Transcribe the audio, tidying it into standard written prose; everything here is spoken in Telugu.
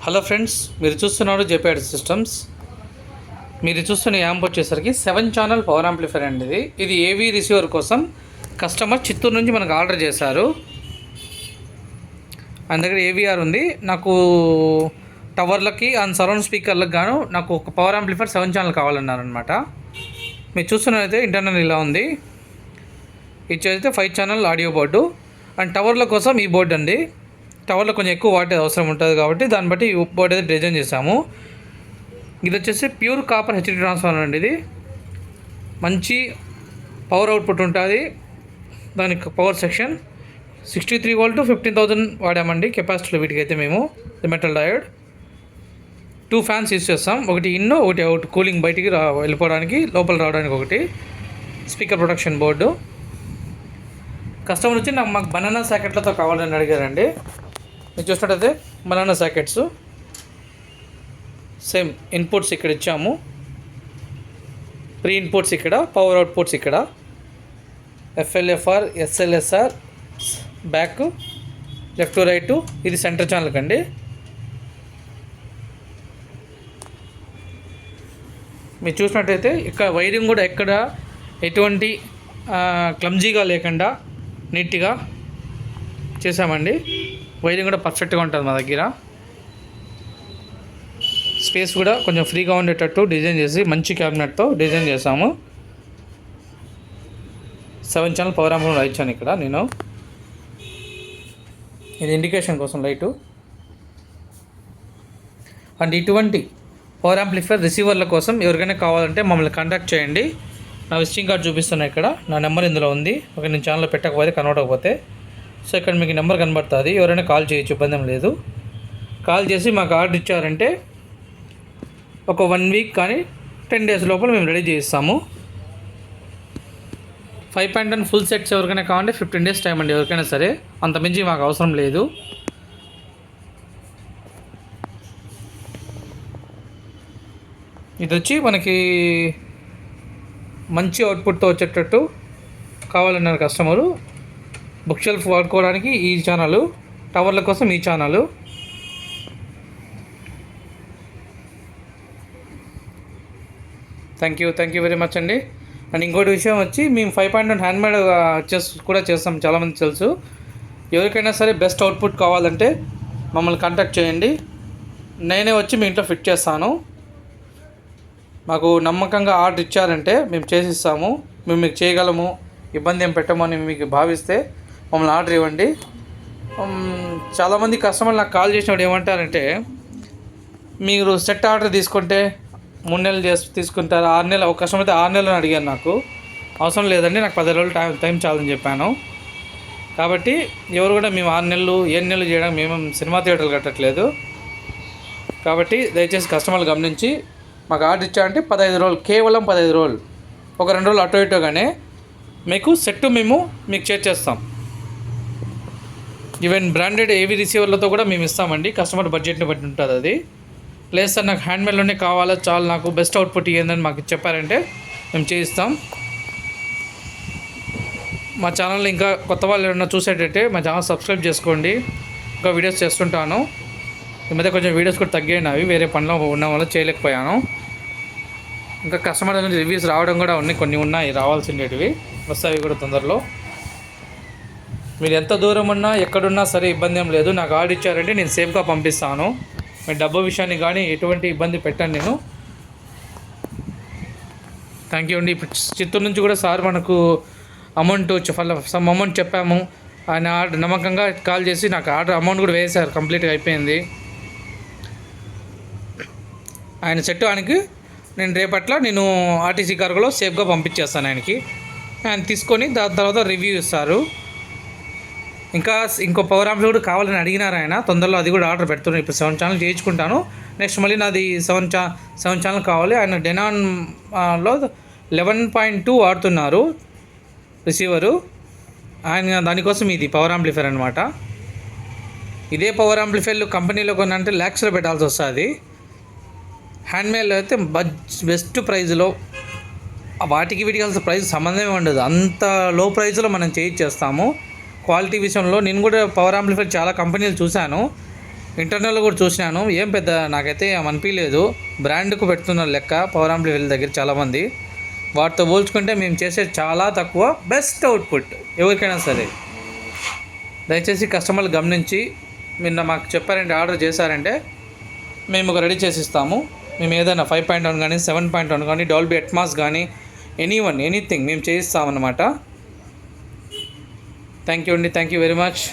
హలో ఫ్రెండ్స్, మీరు చూస్తున్నారు జేపీఆర్ సిస్టమ్స్. మీరు చూస్తున్న యాంప్ వచ్చేసరికి 7 ఛానల్ పవర్ యాంప్లిఫైర్ అండి. ఇది ఏవీ రిసీవర్ కోసం కస్టమర్ చిత్తూరు నుంచి మనకు ఆర్డర్ చేశారు. ఆయన దగ్గర ఏవీఆర్ ఉంది. నాకు టవర్లకి అండ్ సరౌండ్ స్పీకర్లకు గాను నాకు ఒక పవర్ యాంప్లిఫైర్ 7 ఛానల్ కావాలన్నారనమాట. మీరు చూస్తున్నదైతే ఇంటర్నల్ ఇలా ఉంది. ఇచ్చైతే 5 ఛానల్ ఆడియో బోర్డు అండ్ టవర్ల కోసం ఈ బోర్డు అండి. టవర్లో కొంచెం ఎక్కువ వాటర్ అవసరం ఉంటుంది కాబట్టి దాన్ని బట్టి బోర్డు అయితే డిజైన్ చేసాము. ఇది వచ్చేసి ప్యూర్ కాపర్ హెచ్డి ట్రాన్స్ఫార్మర్ అండి. ఇది మంచి పవర్ అవుట్పుట్ ఉంటుంది. దానికి పవర్ సెక్షన్ 63 వోల్ట్ 15,000 వాడామండి కెపాసిటీలో. వీటికైతే మేము మెటల్ డయోడ్ 2 ఫ్యాన్స్ యూస్ చేస్తాం. ఒకటి ఇన్, ఒకటి అవుట్, కూలింగ్ బయటికి వెళ్ళిపోవడానికి, లోపల రావడానికి ఒకటి. Speaker protection board. కస్టమర్ వచ్చి మాకు బనానా సాకెట్లతో కావాలని అడిగారండి. మీరు చూసినట్టయితే బనానా సాకెట్స్ సేమ్ ఇన్పుట్స్ ఇక్కడ ఇచ్చాము. ప్రీ ఇన్పుట్స్ ఇక్కడ, పవర్ అవుట్పుట్స్ ఇక్కడ, ఎఫ్ఎల్ఎఫ్ఆర్, ఎస్ఎల్ఎస్ఆర్, బ్యాక్, లెఫ్ట్ టు రైట్. ఇది సెంటర్ ఛానల్ అండి. మీరు చూసినట్టయితే ఇక్కడ వైరింగ్ కూడా ఎక్కడ ఎటువంటి క్లమ్జీగా లేకుండా నీట్గా చేసామండి. వైరింగ్ కూడా పర్ఫెక్ట్గా ఉంటుంది మా దగ్గర. స్పేస్ కూడా కొంచెం ఫ్రీగా ఉండేటట్టు డిజైన్ చేసి మంచి క్యాబినెట్తో డిజైన్ చేసాము. 7 ఛానల్ పవర్ యాంప్లిఫైర్ ఇచ్చాను ఇక్కడ నేను. ఇది ఇండికేషన్ కోసం లైటు. అండ్ ఇటువంటి పవర్ యాంప్లిఫైర్ రిసీవర్ల కోసం ఎవరికైనా కావాలంటే మమ్మల్ని కాంటాక్ట్ చేయండి. నా విజిటింగ్ కార్డ్ చూపిస్తున్నా ఇక్కడ. నా నెంబర్ ఇందులో ఉంది. ఒక నేను ఛానల్లో పెట్టకపోతే కన్వర్ట్ అవ్వకపోతే సో ఇక్కడ మీకు నెంబర్ కనబడుతుంది. ఎవరైనా కాల్ చేయొచ్చు, ఇబ్బంది లేదు. కాల్ చేసి మాకు ఆర్డర్ ఇచ్చారంటే ఒక 1 వీక్ కానీ 10 డేస్ లోపల మేము రెడీ చేయిస్తాము. 5.10 ఫుల్ సెట్స్ ఎవరికైనా కావాలంటే 15 డేస్ టైం అండి. ఎవరికైనా సరే, అంతమించి మాకు అవసరం లేదు. ఇది వచ్చి మనకి మంచి అవుట్పుట్తో వచ్చేటట్టు కావాలన్నారు కస్టమరు. బుక్ షెల్ఫ్ వాడుకోవడానికి ఈ ఛానల్, టవర్ల కోసం ఈ channel. Thank you very much అండి. అండ్ ఇంకోటి విషయం వచ్చి మేము 5.1 హ్యాండ్మేడ్ కూడా చేస్తాం, చాలామంది తెలుసు. ఎవరికైనా సరే బెస్ట్ అవుట్పుట్ కావాలంటే మమ్మల్ని కాంటాక్ట్ చేయండి. నేనే వచ్చి మీ ఇంట్లో ఫిట్ చేస్తాను. మాకు నమ్మకంగా ఆర్డర్ ఇచ్చారంటే మేము చేసిస్తాము. మేము మీకు చేయగలము, ఇబ్బంది ఏం పెట్టమని మీకు భావిస్తే మమ్మల్ని ఆర్డర్ ఇవ్వండి. చాలామంది కస్టమర్లు నాకు కాల్ చేసినప్పుడు ఏమంటారంటే, మీరు సెట్ ఆర్డర్ తీసుకుంటే 3 నెలలు తీసుకుంటారు, 6 నెలలు. ఒక కస్టమర్ అయితే 6 నెలలు అడిగాను. నాకు అవసరం లేదండి, నాకు 10 రోజులు టైం చాలని చెప్పాను. కాబట్టి ఎవరు కూడా మేము 6 నెలలు 7 నెలలు చేయడానికి మేము సినిమా థియేటర్లు కట్టట్లేదు. కాబట్టి దయచేసి కస్టమర్లు గమనించి మాకు ఆర్డర్ ఇచ్చారంటే 15 రోజులు, కేవలం 15 రోజులు, ఒక 2 రోజులు అటు ఇటుగానే మీకు సెట్ మేము మీకు చేస్తాం. ఈవెన్ బ్రాండెడ్ ఏవీ రిసీవర్లతో కూడా మేము ఇస్తామండి. కస్టమర్ బడ్జెట్ని బట్టి ఉంటుంది అది. లేదు సార్, నాకు హ్యాండ్మేడ్లోనే కావాలా, చాలు, నాకు బెస్ట్ అవుట్పుట్ ఏందని మాకు చెప్పారంటే మేము చేయిస్తాం. మా ఛానల్ ఇంకా కొత్త వాళ్ళు ఏమన్నా చూసేటట్టే మా ఛానల్ సబ్స్క్రైబ్ చేసుకోండి. ఇంకా వీడియోస్ చేస్తుంటాను. ఈ మధ్య కొంచెం వీడియోస్ కూడా తగ్గాయి, వేరే పనిలో ఉన్న వల్ల చేయలేకపోయాను. ఇంకా కస్టమర్ నుంచి రివ్యూస్ రావడం కూడా కొన్ని ఉన్నాయి, రావాల్సిండేటివి వస్తాయి కూడా తొందరలో. మీరు ఎంత దూరం ఉన్నా ఎక్కడున్నా సరే ఇబ్బంది ఏం లేదు. నాకు ఆర్డర్ ఇచ్చారంటే నేను సేఫ్గా పంపిస్తాను. మీ డబ్బు విషయాన్ని కానీ ఎటువంటి ఇబ్బంది పెట్టాను నేను. థ్యాంక్ యూ అండి. ఇప్పుడు చిత్తూరు నుంచి కూడా సార్ మనకు సమ్ అమౌంట్ చెప్పాము. ఆయన ఆర్డర్ నమ్మకంగా కాల్ చేసి నాకు ఆర్డర్ అమౌంట్ కూడా వేశారు, కంప్లీట్గా అయిపోయింది. ఆయన సెట్ ఆయనకి నేను రేపట్ల ఆర్టీసీ కార్గోలో సేఫ్గా పంపించేస్తాను ఆయనకి. ఆయన తీసుకొని దాని తర్వాత రివ్యూ ఇస్తారు. ఇంకో పవర్ యాంప్లిఫైర్ కూడా కావాలని అడిగినారు ఆయన. తొందరలో అది కూడా ఆర్డర్ పెడుతున్నాను. ఇప్పుడు 7 ఛానల్ చేయించుకుంటాను. నెక్స్ట్ మళ్ళీ నాది 7 ఛానల్ కావాలి. ఆయన డెనాన్లో 11.2 వాడుతున్నారు రిసీవరు. ఆయన దానికోసం ఇది పవర్ యాంప్లిఫైర్ అనమాట. ఇదే పవర్ యాంప్లిఫైర్లు కంపెనీలో కొన్నంటే ల్యాక్స్లో పెట్టాల్సి వస్తుంది. హ్యాండ్మేడ్లో అయితే బెస్ట్ ప్రైజ్లో, వాటికి వీటికి అసలు ప్రైస్ సంబంధమే ఉండదు. అంత లో ప్రైస్లో మనం చేస్తాము. క్వాలిటీ విషయంలో నేను కూడా పవర్ యాంప్లిఫైర్ చాలా కంపెనీలు చూశాను. ఇంటర్నల్లో కూడా చూసినాను, ఏం పెద్ద నాకైతే ఏమనిపించలేదు. బ్రాండ్కు పెడుతున్నారు లెక్క పవర్ యాంప్లిఫైర్ దగ్గర చాలామంది. వాటితో పోల్చుకుంటే మేము చేసేది చాలా తక్కువ, బెస్ట్ అవుట్పుట్ ఎవరికైనా సరే. దయచేసి కస్టమర్లు గమనించి నిన్న మాకు చెప్పారంటే ఆర్డర్ చేశారంటే మేము రెడీ చేసి ఇస్తాము. మేము ఏదైనా 5.1 కానీ 7.1 కానీ డాల్బీ అట్మాస్ కానీ ఎనీథింగ్ మేము చేయిస్తామన్నమాట. థ్యాంక్ యూ అండి, థ్యాంక్ యూ వెరీ మచ్.